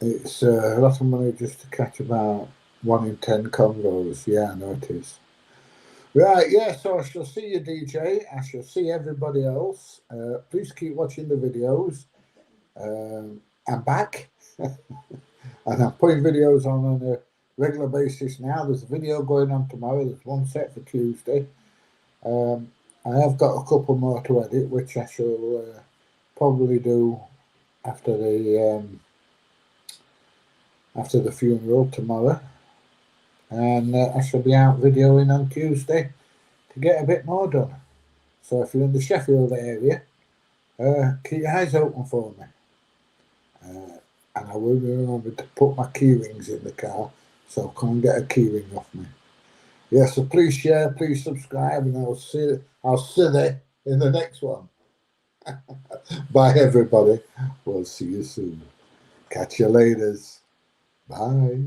It's a lot of money just to catch about 1 in 10 convos. Yeah, I know it is. Right, yeah, so I shall see you, DJ. I shall see everybody else. Please keep watching the videos. I'm back. And I'm putting videos on a regular basis now. There's a video going on tomorrow. There's one set for Tuesday. I have got a couple more to edit, which I shall probably do after the funeral tomorrow. And I shall be out videoing on Tuesday to get a bit more done. So if you're in the Sheffield area, keep your eyes open for me. And I will remember to put my key rings in the car, so come and get a key ring off me. Yeah, so please share, please subscribe, and I'll see you in the next one. Bye, everybody. We'll see you soon. Catch you later. Bye.